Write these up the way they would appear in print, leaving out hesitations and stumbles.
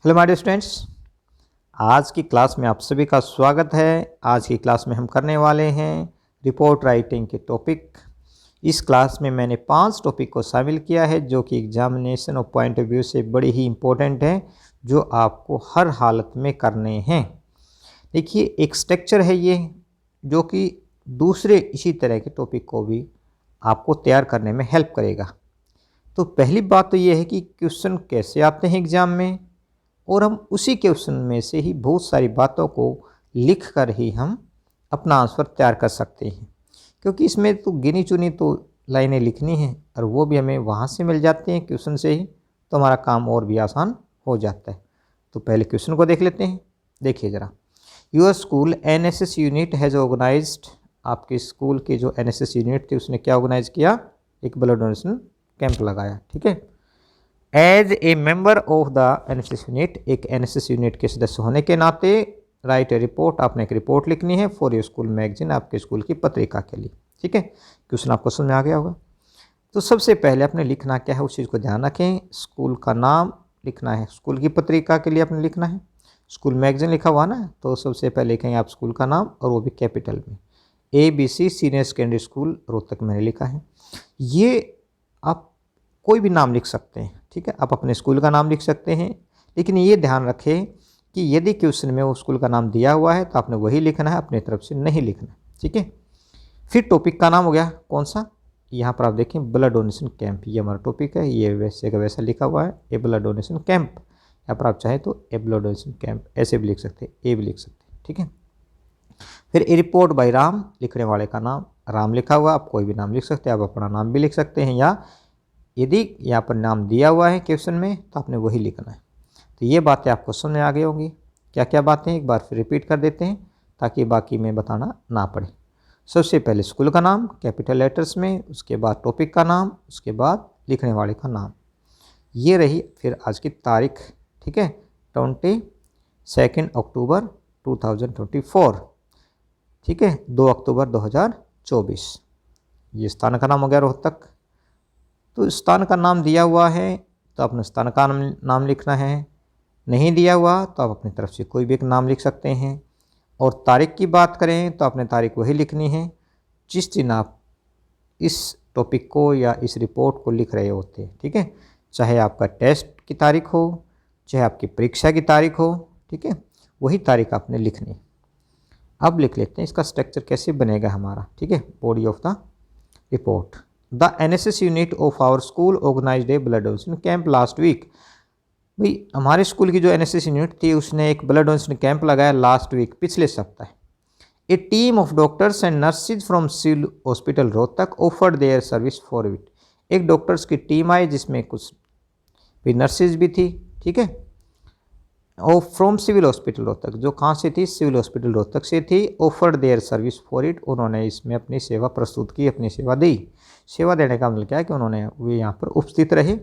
Hello my dear students, आज की class में आप सभी का स्वागत है। आज की क्लास में हम करने वाले हैं रिपोर्ट राइटिंग के टॉपिक। इस क्लास में मैंने 5 टॉपिक को शामिल किया है जो कि एग्जामिनेशन और पॉइंट ऑफ व्यू से बड़े ही इम्पोर्टेंट हैं, जो आपको हर हालत में करने हैं। देखिए, एक स्ट्रक्चर है ये जो कि दूसरे इसी तरह के टॉपिक को भी आपको तैयार करने में हेल्प करेगा। तो पहली बात तो ये है कि क्वेश्चन कैसे आते हैं एग्ज़ाम में, और हम उसी क्वेश्चन में से ही बहुत सारी बातों को लिख कर ही हम अपना आंसर तैयार कर सकते हैं, क्योंकि इसमें तो गिनी चुनी तो लाइनें लिखनी हैं और वो भी हमें वहाँ से मिल जाते हैं क्वेश्चन से ही, तो हमारा काम और भी आसान हो जाता है। तो पहले क्वेश्चन को देख लेते हैं। देखिए ज़रा, your school NSS unit has organized. आपके स्कूल की जो एनएसएस यूनिट थी उसने क्या ऑर्गेनाइज किया? एक ब्लड डोनेशन कैंप लगाया। ठीक है। As a member of the NSS unit, एक एनएसएस यूनिट के सदस्य होने के नाते राइट ए रिपोर्ट, आपने एक रिपोर्ट लिखनी है फॉर योर स्कूल मैगजीन, आपके स्कूल की पत्रिका के लिए। ठीक है, क्वेश्चन आपको समझ में आ गया होगा। तो सबसे पहले आपने लिखना क्या है उस चीज़ को ध्यान रखें। स्कूल का नाम लिखना है, स्कूल की पत्रिका के लिए आपने लिखना है। स्कूल मैगजीन लिखा हुआ ना, तो सबसे पहले लिखेंगे आप स्कूल का नाम, और वो भी कैपिटल में। ABC senior secondary school Rohtak मैंने लिखा है। ये आप कोई भी नाम लिख सकते हैं। ठीक है, आप अपने स्कूल का नाम लिख सकते हैं, लेकिन ये ध्यान रखें कि यदि क्वेश्चन में वो स्कूल का नाम दिया हुआ है तो आपने वही लिखना है, अपनी तरफ से नहीं लिखना है। ठीक है। फिर टॉपिक का नाम हो गया कौन सा, यहाँ पर आप देखें ब्लड डोनेशन कैंप, ये हमारा टॉपिक है। ये वैसे का वैसा लिखा हुआ है, ए ब्लड डोनेशन कैंप। यहाँ पर आप चाहें तो ए ब्लड डोनेशन कैंप ऐसे भी लिख सकते हैं, ए भी लिख सकते हैं। ठीक है। फिर ए रिपोर्ट बाय राम, लिखने वाले का नाम राम लिखा हुआ, आप कोई भी नाम लिख सकते हैं, आप अपना नाम भी लिख सकते हैं, या यदि यहाँ पर नाम दिया हुआ है क्वेश्चन में तो आपने वही लिखना है। तो ये बातें आपको समझ में आ गई होंगी। क्या क्या बातें एक बार फिर रिपीट कर देते हैं ताकि बाकी में बताना ना पड़े। सबसे पहले स्कूल का नाम कैपिटल लेटर्स में, उसके बाद टॉपिक का नाम, उसके बाद लिखने वाले का नाम। ये रही फिर आज की तारीख। ठीक है, 22 अक्टूबर 2024। ठीक है, 2 अक्टूबर 2024। ये स्थान का नाम हो गया रोहतक। तो स्थान का नाम दिया हुआ है तो आपने स्थान का नाम लिखना है, नहीं दिया हुआ तो आप अपनी तरफ से कोई भी एक नाम लिख सकते हैं। और तारीख की बात करें तो आपने तारीख वही लिखनी है जिस दिन आप इस टॉपिक को या इस रिपोर्ट को लिख रहे होते हैं। ठीक है, चाहे आपका टेस्ट की तारीख हो, चाहे आपकी परीक्षा की तारीख हो, ठीक है, वही तारीख आपने लिखनी है। अब लिख लेते हैं इसका स्ट्रक्चर कैसे बनेगा हमारा। ठीक है, body of the report. The NSS unit of our school organized a blood donation camp last week। भाई हमारे स्कूल की जो NSS यूनिट थी उसने एक ब्लड डोनेशन कैंप लगाया लास्ट वीक, पिछले सप्ताह। A team of doctors and nurses from civil hospital Rohtak offered their service for it. एक डॉक्टर्स की टीम आई जिसमें कुछ भी नर्सिज भी थी। ठीक है, और फ्रॉम सिविल हॉस्पिटल रोहतक, जो कहाँ से थी? सिविल हॉस्पिटल रोहतक से थी। Offered their service for it, उन्होंने इसमें अपनी सेवा प्रस्तुत की, अपनी सेवा दी। सेवा देने का मतलब क्या है कि उन्होंने वे यहाँ पर उपस्थित रहे।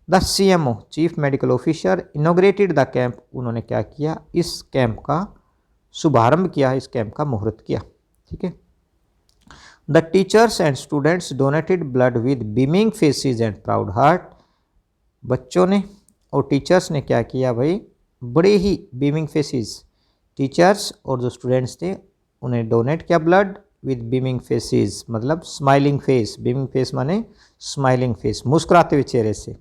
The CMO chief medical officer inaugurated the camp, उन्होंने क्या किया? इस कैंप का शुभारंभ किया, इस कैंप का मुहूर्त किया। ठीक है। The teachers and students donated blood with beaming faces and proud heart. बच्चों ने और टीचर्स ने क्या किया भाई? बड़े ही बीमिंग फेसेस, टीचर्स और जो स्टूडेंट्स थे उन्हें डोनेट किया ब्लड विद बीमिंग फेसेस, मतलब स्माइलिंग फेस। बीमिंग फेस माने स्माइलिंग फेस, मुस्कुराते हुए चेहरे से।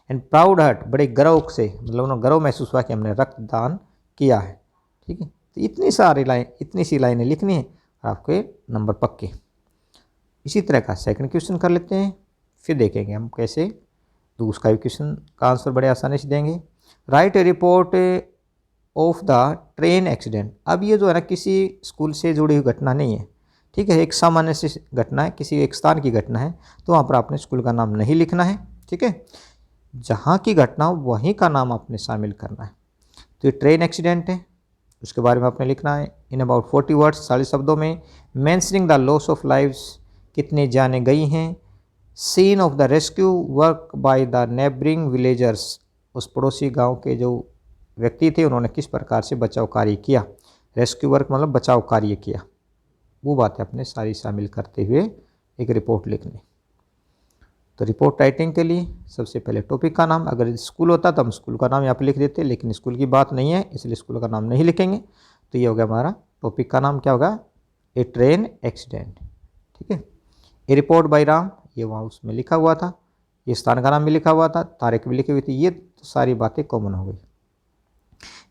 एंड प्राउड हार्ट, बड़े गर्व से, मतलब उन्हें गर्व महसूस हुआ कि हमने रक्तदान किया है। ठीक है, तो इतनी सी लाइनें लिखनी है, आपके नंबर पक्के। इसी तरह का सेकंड क्वेश्चन कर लेते हैं, फिर देखेंगे हम कैसे। तो उसका भी क्वेश्चन का आंसर बड़े आसानी से देंगे। Right A report of the train accident. अब ये जो है ना, किसी स्कूल से जुड़ी हुई घटना नहीं है। ठीक है, एक सामान्य सी घटना है, किसी एक स्थान की घटना है, तो वहाँ पर आपने स्कूल का नाम नहीं लिखना है। ठीक है, जहाँ की घटना हो वहीं का नाम आपने शामिल करना है। तो ये ट्रेन एक्सीडेंट है, उसके बारे में आपने लिखना है इन अबाउट 40 वर्ड्स, 40 शब्दों में। Mentioning the loss of lives, कितनी जानें गई हैं। Scene of the rescue work by the neighbouring villagers, उस पड़ोसी गाँव के जो व्यक्ति थे उन्होंने किस प्रकार से बचाव कार्य किया। रेस्क्यू वर्क मतलब बचाव कार्य किया, वो बातें अपने सारी शामिल करते हुए एक रिपोर्ट लिखनी। तो रिपोर्ट राइटिंग के लिए सबसे पहले टॉपिक का नाम, अगर स्कूल होता तो हम स्कूल का नाम यहाँ पर लिख देते, लेकिन स्कूल की बात नहीं है इसलिए स्कूल का नाम नहीं लिखेंगे। तो ये हो गया हमारा टॉपिक का नाम, क्या होगा, ए ट्रेन एक्सीडेंट। ठीक है। ए रिपोर्ट बाय राम, ये वहाँ उसमें लिखा हुआ था, ये स्थान का नाम भी लिखा हुआ था, तारीख भी लिखी हुई थी, ये तो सारी बातें कॉमन हो गई।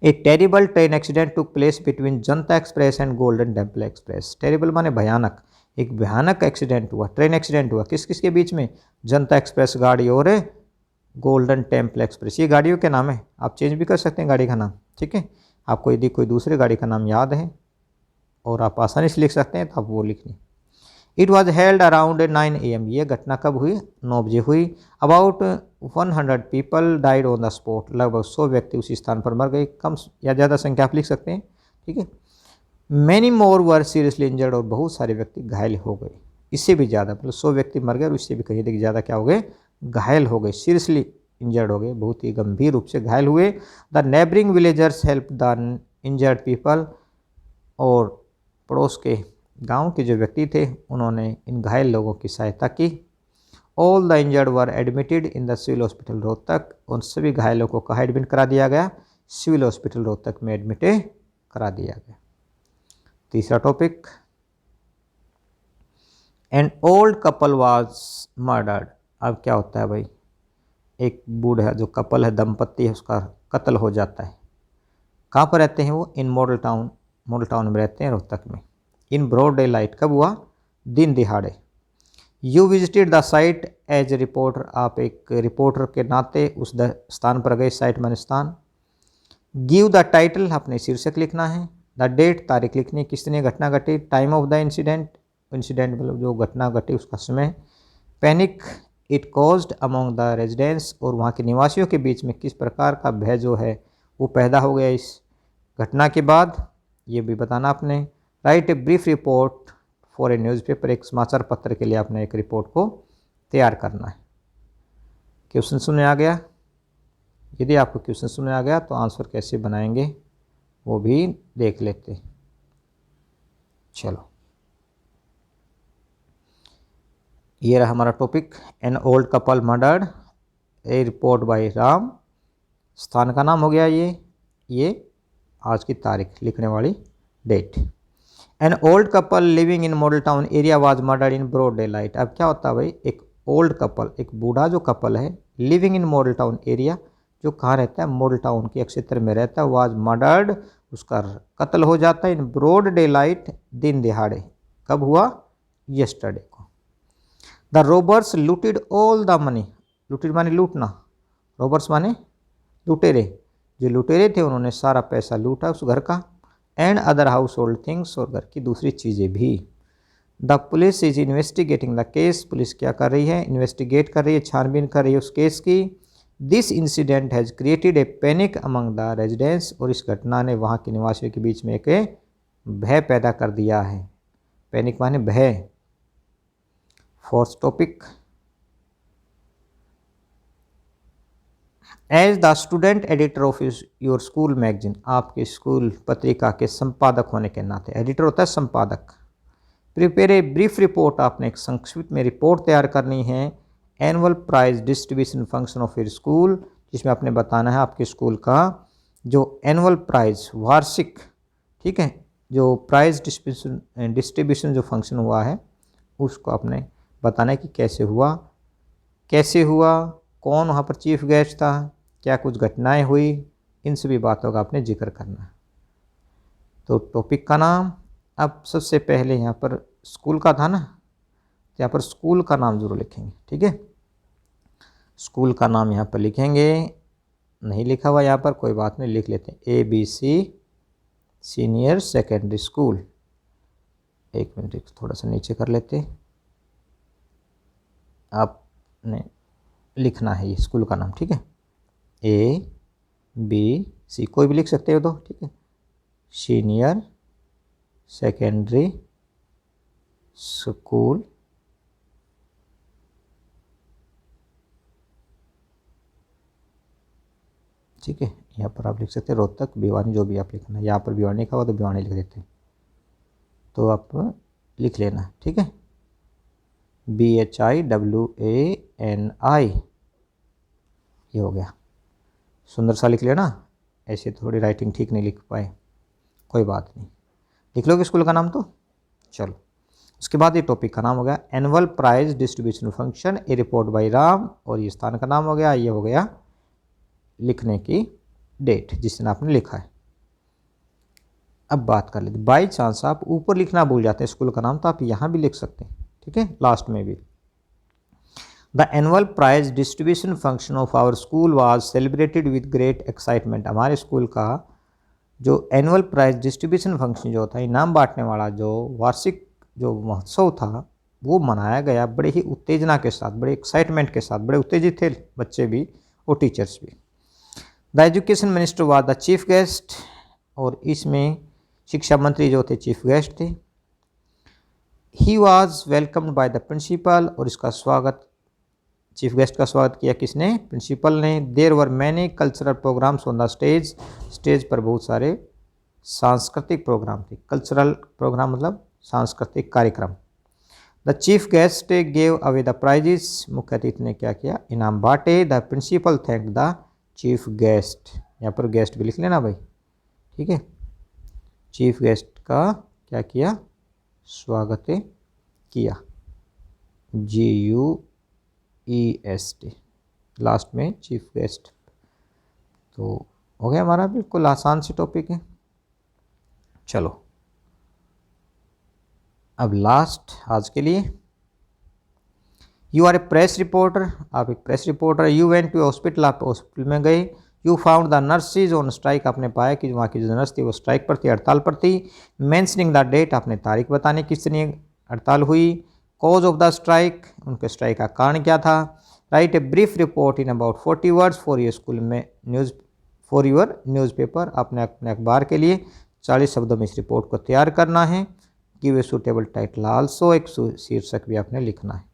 A terrible train accident took place between Janata Express and Golden Temple Express. Terrible माने भयानक, एक भयानक एक्सीडेंट हुआ, ट्रेन एक्सीडेंट हुआ, किस किस के बीच में, जनता एक्सप्रेस गाड़ी और गोल्डन टेम्पल एक्सप्रेस। ये गाड़ियों के नाम है, आप चेंज भी कर सकते हैं गाड़ी का नाम। ठीक है, आपको यदि कोई दूसरे गाड़ी का नाम याद है और आप आसानी से लिख सकते हैं तो आप वो लिख लें। It was held around 9 AM, ये घटना कब हुई, 9 बजे हुई। About 100 people died on the spot, लगभग 100 व्यक्ति उसी स्थान पर मर गए, कम या ज़्यादा संख्या आप लिख सकते हैं। ठीक है। मैनी मोर वर सीरियसली इंजर्ड, और बहुत सारे व्यक्ति घायल हो गए, इससे भी ज़्यादा, मतलब 100 व्यक्ति मर गए और इससे भी कहीं अधिक ज़्यादा क्या हो गए, घायल हो गए, सीरियसली इंजर्ड हो गए, बहुत ही गंभीर रूप से घायल हुए। The neighbouring villagers help the injured people, और पड़ोस के गांव के जो व्यक्ति थे उन्होंने इन घायल लोगों की सहायता की। All the injured were admitted in the civil hospital Rohtak, उन सभी घायलों को कहाँ एडमिट करा दिया गया, सिविल हॉस्पिटल रोहतक में एडमिट करा दिया गया। तीसरा topic, N old couple was murdered. अब क्या होता है भाई, एक बूढ़ा जो कपल है, दंपत्ति है, उसका कत्ल हो जाता है। कहाँ पर रहते हैं वो, इन मॉडल टाउन, मॉडल टाउन में रहते हैं रोहतक में। इन ब्रॉड डे लाइट, कब हुआ, दिन दिहाड़े। You visited the site as a reporter, आप एक रिपोर्टर के नाते उस स्थान पर गए, साइट माने स्थान। गिव द टाइटल, अपने शीर्षक लिखना है। द डेट, तारीख लिखनी, किसने घटना घटी। Time of the incident, incident मतलब जो घटना घटी उसका समय। Panic it caused among the residents, और वहाँ के निवासियों के बीच में किस प्रकार का भय जो है वो पैदा हो गया इस घटना के बाद, ये भी बताना आपने। Right a brief report for a newspaper, एक समाचार पत्र के लिए आपने एक रिपोर्ट को तैयार करना है। क्वेश्चन सुनने आ गया, यदि आपको क्वेश्चन सुनने आ गया तो आंसर कैसे बनाएंगे वो भी देख लेते। चलो, ये रहा हमारा topic, N old couple murdered, A report by Ram, स्थान का नाम हो गया ये आज की तारीख लिखने वाली date. An old couple living in Model Town area was murdered in broad daylight. अब क्या होता है भाई, एक ओल्ड कपल, एक बूढ़ा जो कपल है, living in Model Town area, जो कहाँ रहता है, मॉडल टाउन के एक क्षेत्र में रहता है, वाज मर्डर्ड, उसका कत्ल हो जाता है, इन ब्रॉड डे लाइट, दिन दिहाड़े। कब हुआ, यस्टरडे को। The robbers looted all the money, looted माने लूटना, रोबर्स माने लुटेरे, जो लुटेरे थे उन्होंने सारा पैसा लूटा उस घर का। And other house hold things, और घर की दूसरी चीज़ें भी। The police is investigating the case, police क्या कर रही है, इन्वेस्टिगेट कर रही है, छानबीन कर रही है उस केस की। This incident has created a panic among the residents, और इस घटना ने वहाँ के निवासियों के बीच में एक भय पैदा कर दिया है। पैनिक माने भय। Fourth topic, as the student editor of your school magazine, आपके स्कूल पत्रिका के संपादक होने के नाते, एडिटर होता है संपादक। प्रिपेयर ए ब्रीफ रिपोर्ट, आपने एक संक्षिप्त में रिपोर्ट तैयार करनी है। Annual prize distribution function of your school, जिसमें आपने बताना है आपके स्कूल का जो एनुअल प्राइज, वार्षिक, ठीक है, जो प्राइज डिस्ट्रीब्यूशन जो फंक्शन हुआ है उसको आपने बताना है कि कैसे हुआ, कौन वहाँ पर चीफ गेस्ट था, क्या कुछ घटनाएं हुई, इन सभी बातों का आपने जिक्र करना है। तो टॉपिक का नाम, अब सबसे पहले यहाँ पर स्कूल का था ना, तो यहाँ पर स्कूल का नाम जरूर लिखेंगे। ठीक है, स्कूल का नाम यहाँ पर लिखेंगे, नहीं लिखा हुआ यहाँ पर, कोई बात नहीं, लिख लेते हैं ABC सीनियर सेकेंडरी स्कूल। एक मिनट थोड़ा सा नीचे कर लेते, आपने लिखना है ये स्कूल का नाम। ठीक है, ABC, कोई भी लिख सकते हो तो, ठीक है, सीनियर सेकेंडरी स्कूल, ठीक है। यहाँ पर आप लिख सकते हैं रोहतक, भिवानी, जो भी आप लिखना है, यहाँ पर भिवानी लिखा हुआ तो भिवानी लिख देते हैं, तो आप लिख लेना। ठीक है, BHIWANI, ये हो गया। सुंदर सा लिख लिया ना, ऐसे थोड़ी राइटिंग ठीक नहीं लिख पाए, कोई बात नहीं, लिख लोगे स्कूल का नाम तो। चलो, उसके बाद ये टॉपिक का नाम हो गया annual prize distribution function, a report by Ram, और ये स्थान का नाम हो गया, ये हो गया लिखने की डेट जिस दिन आपने लिखा है। अब बात कर लेते, बाई चांस आप ऊपर लिखना भूल जाते हैं स्कूल का नाम, तो आप यहाँ भी लिख सकते हैं, ठीक है, लास्ट में भी। The annual prize distribution function of our school was celebrated with great excitement. हमारे स्कूल का जो एनुअल प्राइज डिस्ट्रीब्यूशन फंक्शन जो था, इनाम बांटने वाला जो वार्षिक जो महोत्सव था, वो मनाया गया बड़े ही उत्तेजना के साथ, बड़े एक्साइटमेंट के साथ, बड़े उत्तेजित थे बच्चे भी और टीचर्स भी। The education minister was the chief guest, और इसमें शिक्षा मंत्री जो थे चीफ गेस्ट थे। He was welcomed by the principal, और इसका स्वागत, चीफ गेस्ट का स्वागत किया किसने, प्रिंसिपल ने। There were many cultural programmes on the stage, stage पर बहुत सारे सांस्कृतिक प्रोग्राम थे। कल्चरल प्रोग्राम मतलब सांस्कृतिक कार्यक्रम। The chief guest gave away the prizes, मुख्य अतिथि ने क्या किया, इनाम बांटे। The principal thank the chief guest, यहाँ पर गेस्ट भी लिख लेना भाई, ठीक है। चीफ गेस्ट का क्या किया, स्वागत किया, GUEST, लास्ट में चीफ गेस्ट। तो हो गया हमारा, बिल्कुल आसान सी टॉपिक है। चलो अब लास्ट आज के लिए, you are a press reporter, आप एक press reporter. You went to hospital, आप हॉस्पिटल में गए। You found the nurses on strike, आपने पाया कि वहाँ की जो नर्स थी वो स्ट्राइक पर थी, हड़ताल पर थी। मेंशनिंग द डेट, आपने तारीख बताने किस दिन हड़ताल हुई। कॉज ऑफ द स्ट्राइक, उनके स्ट्राइक का कारण क्या था। Right a brief report in about 40 words for your school में फॉर योर न्यूज़पेपर, आपने अपने अखबार के लिए 40 शब्दों में इस रिपोर्ट को तैयार करना है। Give a suitable title also, एक शीर्षक भी आपने लिखना है,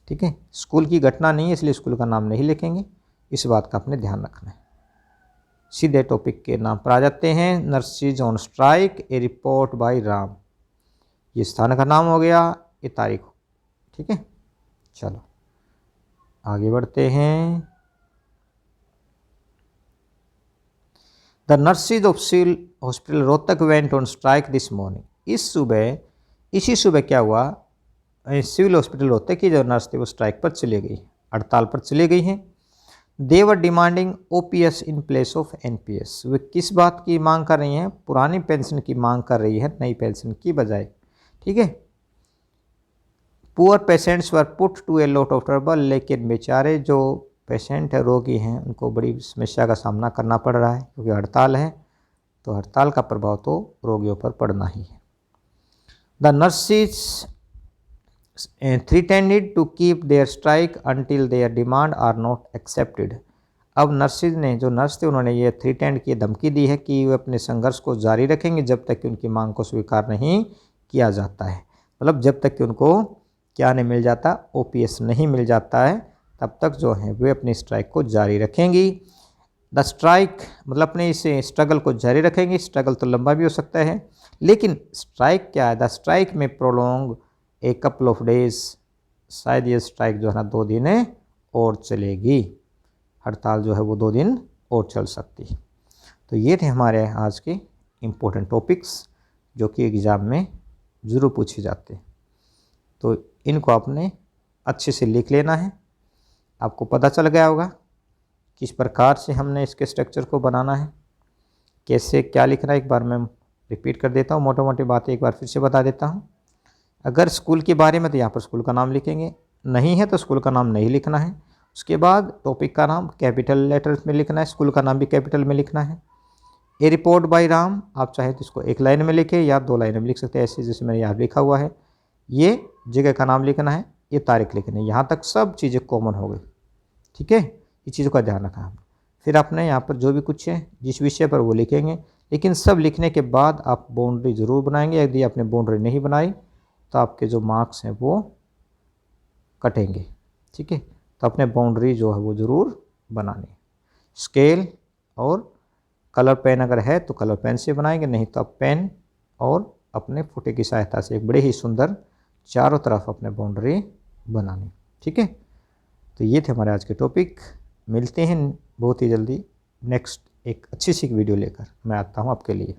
ठीक है। स्कूल की घटना नहीं है इसलिए स्कूल का नाम नहीं लिखेंगे, इस बात का आपने ध्यान रखना है। सीधे टॉपिक के नाम पर आ जाते हैं। Nurses on strike, a report by Ram, ये स्थान का नाम हो गया, ये तारीख, ठीक है। चलो आगे बढ़ते हैं। The nurses of civil hospital Rohtak went on strike this morning, इसी सुबह क्या हुआ, सिविल हॉस्पिटल रोहतक की जो नर्स थी वो स्ट्राइक पर चली गई, हड़ताल पर चली गई हैं। They were demanding OPS in place of NPS, वे किस बात की मांग कर रही हैं, पुरानी पेंशन की मांग कर रही है नई पेंशन की बजाय, ठीक है। Poor patients were put to a lot of trouble, लेकिन बेचारे जो पेशेंट है, रोगी हैं, उनको बड़ी समस्या का सामना करना पड़ रहा है क्योंकि हड़ताल है, तो हड़ताल का प्रभाव तो रोगियों पर पड़ना ही है। The nurses threatened to keep their strike until their demand are not accepted, अब नर्सिस ने, जो नर्स थे, उन्होंने ये थ्रेटेंड की धमकी दी है कि वे अपने संघर्ष को जारी रखेंगे जब तक कि उनकी मांग को स्वीकार नहीं किया जाता है। मतलब जब तक कि उनको क्या नहीं मिल जाता, OPS नहीं मिल जाता है, तब तक जो है वे अपनी स्ट्राइक को जारी रखेंगी। द स्ट्राइक मतलब अपने इस स्ट्रगल को जारी रखेंगे, स्ट्रगल तो लंबा भी हो सकता है, लेकिन स्ट्राइक क्या है, द स्ट्राइक में prolong a couple of days, शायद ये स्ट्राइक जो है ना 2 दिन और चलेगी, हड़ताल जो है वो 2 दिन और चल सकती है। तो ये थे हमारे आज के इम्पोर्टेंट टॉपिक्स जो कि एग्ज़ाम में ज़रूर पूछे जाते हैं, तो इनको आपने अच्छे से लिख लेना है। आपको पता चल गया होगा किस प्रकार से हमने इसके स्ट्रक्चर को बनाना है, कैसे क्या लिखना है। एक बार मैं रिपीट कर देता हूँ, मोटी मोटी बातें एक बार फिर से बता देता हूँ। अगर स्कूल के बारे में तो यहाँ पर स्कूल का नाम लिखेंगे, नहीं है तो स्कूल का नाम नहीं लिखना है। उसके बाद टॉपिक का नाम कैपिटल लेटर्स में लिखना है, स्कूल का नाम भी कैपिटल में लिखना है। ए रिपोर्ट बाय राम, आप चाहे तो इसको 1 लाइन में लिखें या 2 लाइन में लिख सकते हैं, ऐसे जैसे मैंने यहाँ लिखा हुआ है। ये जगह का नाम लिखना है, ये तारीख लिखनी है, यहाँ तक सब चीज़ें कॉमन हो गई, ठीक है। ये चीज़ों का ध्यान रखना है। फिर आपने यहाँ पर जो भी कुछ है जिस विषय पर वो लिखेंगे, लेकिन सब लिखने के बाद आप बाउंड्री ज़रूर बनाएंगे। यदि आपने बाउंड्री नहीं बनाई तो आपके जो मार्क्स हैं वो कटेंगे, ठीक है। तो अपने बाउंड्री जो है वो ज़रूर बनानी है। स्केल और कलर पेन अगर है तो कलर पेन से बनाएंगे, नहीं तो आप पेन और अपने फुटे की सहायता से एक बड़े ही सुंदर चारों तरफ अपने बाउंड्री बनाने। ठीक है, तो ये थे हमारे आज के टॉपिक। मिलते हैं बहुत ही जल्दी नेक्स्ट एक अच्छी सी वीडियो लेकर मैं आता हूँ आपके लिए।